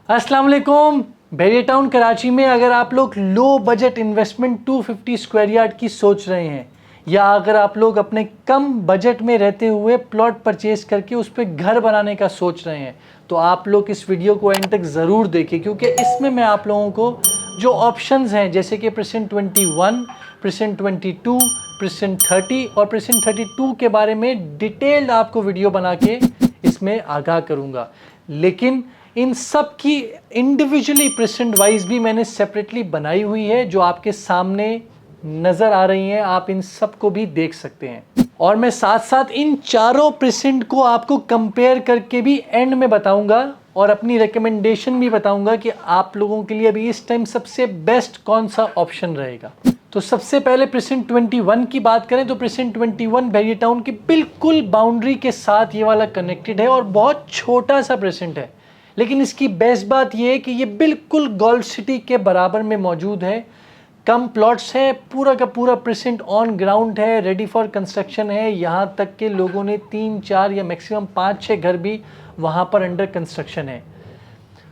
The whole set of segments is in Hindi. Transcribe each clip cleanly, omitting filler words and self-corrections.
अस्सलाम वालेकुम। भेड़िया टाउन कराची में अगर आप लोग low budget investment 250 square yard की सोच रहे हैं या अगर आप लोग अपने कम बजट में रहते हुए प्लॉट परचेज करके उस पर घर बनाने का सोच रहे हैं तो आप लोग इस वीडियो को एंड तक ज़रूर देखें, क्योंकि इसमें मैं आप लोगों को जो ऑप्शंस हैं जैसे कि परसेंट 21, परसेंट 22, परसेंट 30 और परसेंट 32 के बारे में डिटेल्ड आपको वीडियो बना के इसमें आगाह करूँगा। लेकिन इन सब की इंडिविजुअली परसेंट वाइज भी मैंने सेपरेटली बनाई हुई है जो आपके सामने नज़र आ रही हैं, आप इन सब को भी देख सकते हैं। और मैं साथ साथ इन चारों परसेंट को आपको कंपेयर करके भी एंड में बताऊंगा और अपनी रिकमेंडेशन भी बताऊंगा कि आप लोगों के लिए अभी इस टाइम सबसे बेस्ट कौन सा ऑप्शन रहेगा। तो सबसे पहले परसेंट 21 की बात करें तो परसेंट 21 भेड़िया टाउन की बिल्कुल बाउंड्री के साथ ये वाला कनेक्टेड है और बहुत छोटा सा परसेंट है, लेकिन इसकी बेस्ट बात यह है कि ये बिल्कुल गोल्फ सिटी के बराबर में मौजूद है। कम प्लॉट्स हैं, पूरा का पूरा परसेंट ऑन ग्राउंड है, रेडी फॉर कंस्ट्रक्शन है। यहाँ तक के लोगों ने 3-4 या मैक्सिमम 5-6 घर भी वहाँ पर अंडर कंस्ट्रक्शन है।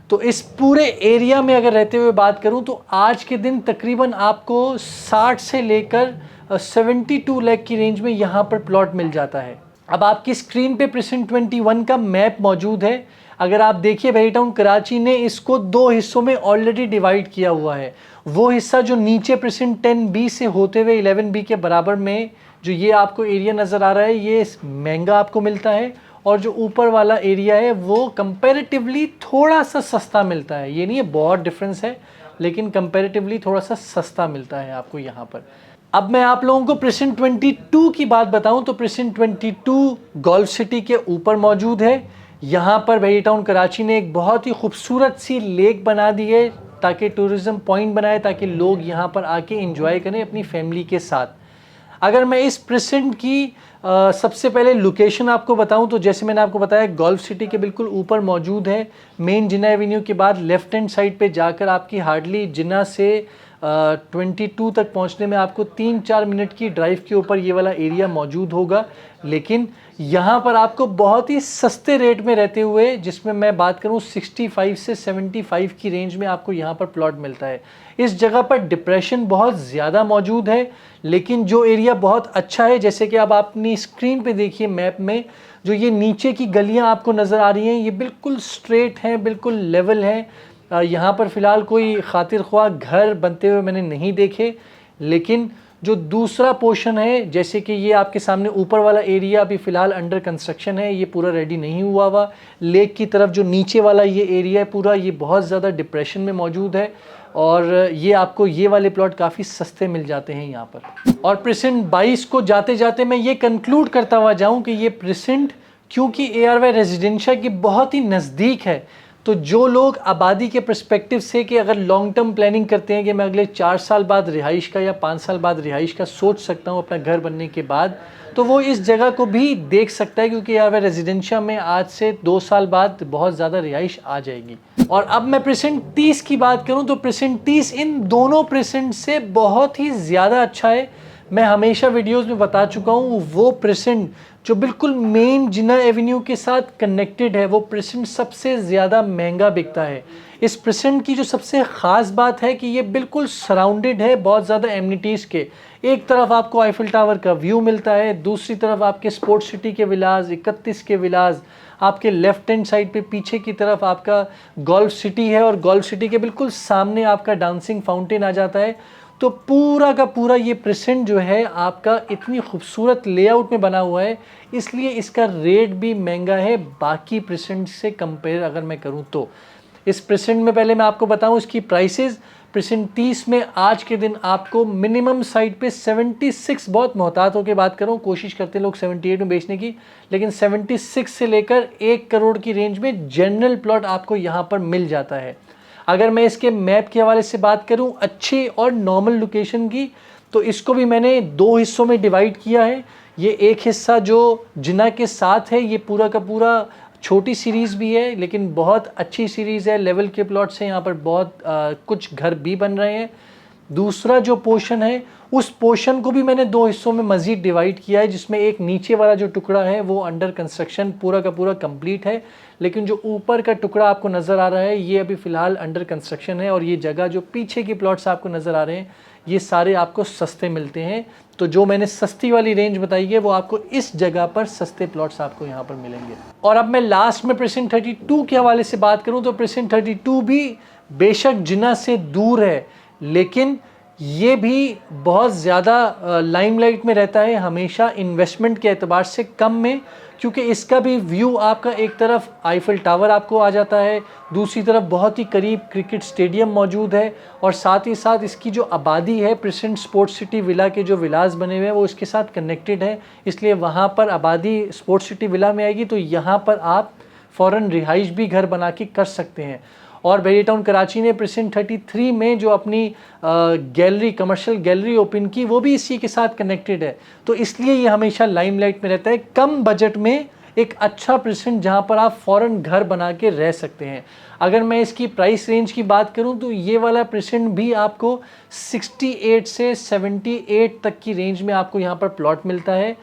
तो इस पूरे एरिया में अगर रहते हुए बात करूँ तो आज के दिन तकरीबन आपको 60 से लेकर 72 लाख की रेंज में यहाँ पर प्लॉट मिल जाता है। अब आपकी स्क्रीन पे परसेंट 21 का मैप मौजूद है। अगर आप देखिए भेड़िया टाउन कराची ने इसको दो हिस्सों में ऑलरेडी डिवाइड किया हुआ है। वो हिस्सा जो नीचे परसेंट 10B से होते हुए 11B के बराबर में जो ये आपको एरिया नज़र आ रहा है ये महंगा आपको मिलता है, और जो ऊपर वाला एरिया है वो कंपैरेटिवली थोड़ा सा सस्ता मिलता है। ये नहीं है बहुत डिफरेंस है, लेकिन कंपैरेटिवली थोड़ा सा सस्ता मिलता है आपको यहाँ पर। अब मैं आप लोगों को परसेंट 22 की बात बताऊं तो परसेंट 22 गोल्फ सिटी के ऊपर मौजूद है। यहाँ पर भेड़िया टाउन कराची ने एक बहुत ही खूबसूरत सी लेक बना दी है ताकि टूरिज़्म पॉइंट बनाए, ताकि लोग यहाँ पर आके एंजॉय करें अपनी फैमिली के साथ। अगर मैं इस परसेंट की सबसे पहले लोकेशन आपको बताऊं तो जैसे मैंने आपको बताया गोल्फ सिटी के बिल्कुल ऊपर मौजूद है। मेन जिन्ना एवेन्यू के बाद लेफ्ट हैंड साइड पे जाकर आपकी हार्डली जिन्ना से 22 तक पहुंचने में आपको 3-4 मिनट की ड्राइव के ऊपर ये वाला एरिया मौजूद होगा। लेकिन यहाँ पर आपको बहुत ही सस्ते रेट में रहते हुए, जिसमें मैं बात करूँ 65 से 75 की रेंज में आपको यहाँ पर प्लॉट मिलता है। इस जगह पर डिप्रेशन बहुत ज़्यादा मौजूद है, लेकिन जो एरिया बहुत अच्छा है जैसे कि अब आप अपनी स्क्रीन पे देखिए मैप में जो ये नीचे की गलियाँ आपको नज़र आ रही हैं ये बिल्कुल स्ट्रेट हैं, बिल्कुल लेवल हैं। यहाँ पर फ़िलहाल कोई खातिर ख्वाह घर बनते हुए मैंने नहीं देखे, लेकिन जो दूसरा पोर्शन है जैसे कि ये आपके सामने ऊपर वाला एरिया अभी फ़िलहाल अंडर कंस्ट्रक्शन है, ये पूरा रेडी नहीं हुआ हुआ। लेक की तरफ जो नीचे वाला ये एरिया है पूरा, ये बहुत ज़्यादा डिप्रेशन में मौजूद है और ये आपको ये वाले प्लॉट काफ़ी सस्ते मिल जाते हैं यहाँ पर। और परसेंट 22 को जाते जाते मैं ये कंक्लूड करता हुआ जाऊँ कि ये परसेंट क्योंकि ARY रेजिडेंशियल की बहुत ही नज़दीक है, तो जो लोग आबादी के पर्सपेक्टिव से कि अगर लॉन्ग टर्म प्लानिंग करते हैं कि मैं अगले 4 साल बाद रिहाइश का या 5 साल बाद रिहाइश का सोच सकता हूं अपना घर बनने के बाद, तो वो इस जगह को भी देख सकता है, क्योंकि यहाँ पे रेजिडेंशियल में आज से 2 साल बाद बहुत ज़्यादा रिहाइश आ जाएगी। और अब मैं परसेंट 30 की बात करूँ तो परसेंट 30 इन दोनों परसेंट से बहुत ही ज़्यादा अच्छा है। मैं हमेशा वीडियोस में बता चुका हूँ वो परसेंट जो बिल्कुल मेन जिन्ना एवेन्यू के साथ कनेक्टेड है वो परसेंट सबसे ज़्यादा महंगा बिकता है। इस परसेंट की जो सबसे ख़ास बात है कि ये बिल्कुल सराउंडेड है बहुत ज़्यादा एमिनिटीज़ के। एक तरफ आपको आईफिल टावर का व्यू मिलता है, दूसरी तरफ आपके स्पोर्ट्स सिटी के विलाज 31 के विलाज, आपके लेफ्ट हैंड साइड पे पीछे की तरफ आपका गोल्फ सिटी है और गोल्फ सिटी के बिल्कुल सामने आपका डांसिंग फाउंटेन आ जाता है। तो पूरा का पूरा ये परसेंट जो है आपका इतनी खूबसूरत लेआउट में बना हुआ है, इसलिए इसका रेट भी महंगा है बाकी परसेंट से कंपेयर अगर मैं करूं तो। इस परसेंट में पहले मैं आपको बताऊं इसकी प्राइसेस। परसेंट 30 में आज के दिन आपको मिनिमम साइड पे 76, बहुत मोहतात होकर बात करूं, कोशिश करते हैं लोग 78 में बेचने की, लेकिन 76 से लेकर 1 करोड़ की रेंज में जनरल प्लॉट आपको यहाँ पर मिल जाता है। अगर मैं इसके मैप के हवाले से बात करूं अच्छी और नॉर्मल लोकेशन की, तो इसको भी मैंने 2 हिस्सों में डिवाइड किया है। ये एक हिस्सा जो जिन्ना के साथ है ये पूरा का पूरा छोटी सीरीज़ भी है लेकिन बहुत अच्छी सीरीज़ है, लेवल के प्लॉट्स हैं यहाँ पर, बहुत कुछ घर भी बन रहे हैं। दूसरा जो पोर्शन है उस पोर्शन को भी मैंने 2 हिस्सों में मज़ीद डिवाइड किया है, जिसमें एक नीचे वाला जो टुकड़ा है वो अंडर कंस्ट्रक्शन पूरा का पूरा कंप्लीट है, लेकिन जो ऊपर का टुकड़ा आपको नज़र आ रहा है ये अभी फ़िलहाल अंडर कंस्ट्रक्शन है। और ये जगह जो पीछे की प्लॉट्स आपको नज़र आ रहे हैं ये सारे आपको सस्ते मिलते हैं। तो जो मैंने सस्ती वाली रेंज बताई है वो आपको इस जगह पर सस्ते प्लॉट्स आपको यहाँ पर मिलेंगे। और अब मैं लास्ट में प्रेसिडेंट 32 के हवाले से बात करूँ तो प्रेसिडेंट 32 भी बेशक जिन्ना से दूर है, लेकिन ये भी बहुत ज़्यादा लाइमलाइट में रहता है हमेशा इन्वेस्टमेंट के एतबार से कम में, क्योंकि इसका भी व्यू आपका एक तरफ आईफिल टावर आपको आ जाता है, दूसरी तरफ बहुत ही करीब क्रिकेट स्टेडियम मौजूद है, और साथ ही साथ इसकी जो आबादी है प्रेसिडेंट स्पोर्ट्स सिटी विला के जो विलास बने हुए हैं वो इसके साथ कनेक्टेड है, इसलिए वहाँ पर आबादी स्पोर्ट्स सिटी विला में आएगी तो यहाँ पर आप फ़ौरन रिहाइश भी घर बना के कर सकते हैं। और बेरी टाउन कराची ने प्रेसिडेंट 33 में जो अपनी गैलरी कमर्शियल गैलरी ओपन की वो भी इसी के साथ कनेक्टेड है, तो इसलिए ये हमेशा लाइमलाइट में रहता है। कम बजट में एक अच्छा प्रेसिडेंट जहाँ पर आप फ़ौरन घर बना के रह सकते हैं। अगर मैं इसकी प्राइस रेंज की बात करूँ तो ये वाला प्रेसिडेंट भी आपको 68 से 78 तक की रेंज में आपको यहाँ पर प्लॉट मिलता है।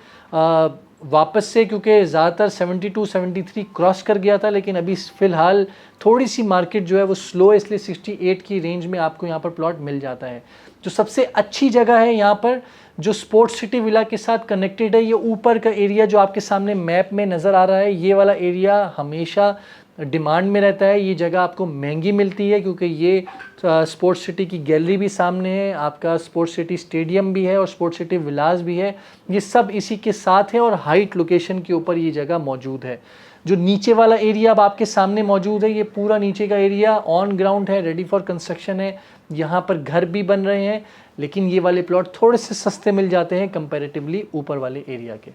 वापस से क्योंकि ज़्यादातर 72 73 क्रॉस कर गया था, लेकिन अभी फ़िलहाल थोड़ी सी मार्केट जो है वो स्लो है, इसलिए 68 की रेंज में आपको यहाँ पर प्लॉट मिल जाता है। जो सबसे अच्छी जगह है यहाँ पर जो स्पोर्ट्स सिटी विला के साथ कनेक्टेड है, ये ऊपर का एरिया जो आपके सामने मैप में नज़र आ रहा है ये वाला एरिया हमेशा डिमांड में रहता है। ये जगह आपको महंगी मिलती है क्योंकि ये स्पोर्ट्स सिटी की गैलरी भी सामने है, आपका स्पोर्ट्स सिटी स्टेडियम भी है और स्पोर्ट्स सिटी विलास भी है, ये सब इसी के साथ है और हाइट लोकेशन के ऊपर ये जगह मौजूद है। जो नीचे वाला एरिया अब आपके सामने मौजूद है ये पूरा नीचे का एरिया ऑन ग्राउंड है, रेडी फॉर कंस्ट्रक्शन है, यहाँ पर घर भी बन रहे हैं, लेकिन ये वाले प्लॉट थोड़े से सस्ते मिल जाते हैं कंपैरेटिवली ऊपर वाले एरिया के।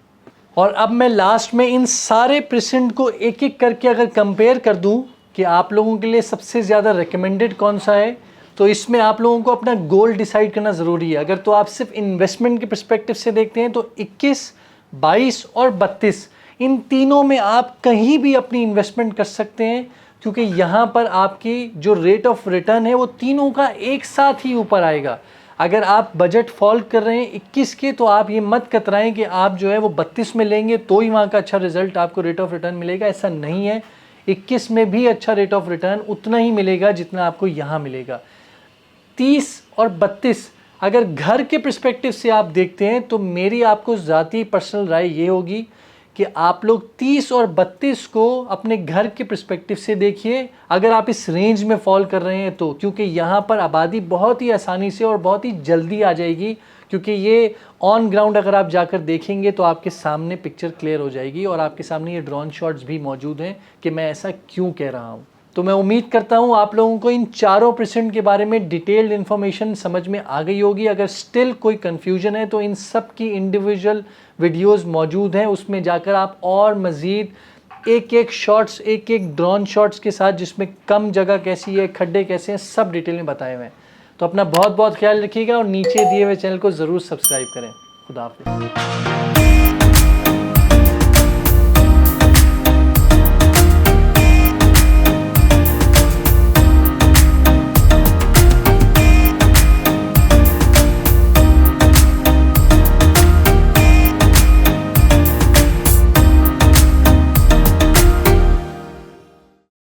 और अब मैं लास्ट में इन सारे प्रेसिडेंट को एक एक करके अगर कंपेयर कर दूं कि आप लोगों के लिए सबसे ज़्यादा रिकमेंडेड कौन सा है, तो इसमें आप लोगों को अपना गोल डिसाइड करना ज़रूरी है। अगर तो आप सिर्फ इन्वेस्टमेंट के पर्सपेक्टिव से देखते हैं तो 21, 22 और 32 इन तीनों में आप कहीं भी अपनी इन्वेस्टमेंट कर सकते हैं, क्योंकि यहाँ पर आपकी जो रेट ऑफ रिटर्न है वो तीनों का एक साथ ही ऊपर आएगा। अगर आप बजट फॉल कर रहे हैं 21 के तो आप ये मत कतराएं कि आप जो है वो 32 में लेंगे तो ही वहाँ का अच्छा रिजल्ट आपको रेट ऑफ रिटर्न मिलेगा, ऐसा नहीं है। 21 में भी अच्छा रेट ऑफ रिटर्न उतना ही मिलेगा जितना आपको यहाँ मिलेगा। 30 और 32 अगर घर के पर्सपेक्टिव से आप देखते हैं तो मेरी आपको ज़ाती पर्सनल राय ये होगी कि आप लोग 30 और 32 को अपने घर के पर्सपेक्टिव से देखिए अगर आप इस रेंज में फॉल कर रहे हैं तो, क्योंकि यहाँ पर आबादी बहुत ही आसानी से और बहुत ही जल्दी आ जाएगी, क्योंकि ये ऑन ग्राउंड अगर आप जाकर देखेंगे तो आपके सामने पिक्चर क्लियर हो जाएगी और आपके सामने ये ड्रोन शॉट्स भी मौजूद हैं कि मैं ऐसा क्यों कह रहा हूँ। तो मैं उम्मीद करता हूँ आप लोगों को इन चारों प्रेसिडेंट के बारे में डिटेल्ड इन्फॉर्मेशन समझ में आ गई होगी। अगर स्टिल कोई कन्फ्यूजन है तो इन सब की इंडिविजुअल वीडियोस मौजूद हैं, उसमें जाकर आप और मज़ीद एक एक शॉट्स एक एक ड्रोन शॉट्स के साथ जिसमें कम जगह कैसी है, खड्डे कैसे हैं, सब डिटेल में बताए हुए हैं। तो अपना बहुत बहुत ख्याल रखिएगा और नीचे दिए हुए चैनल को ज़रूर सब्सक्राइब करें। खुदा हाफिज़।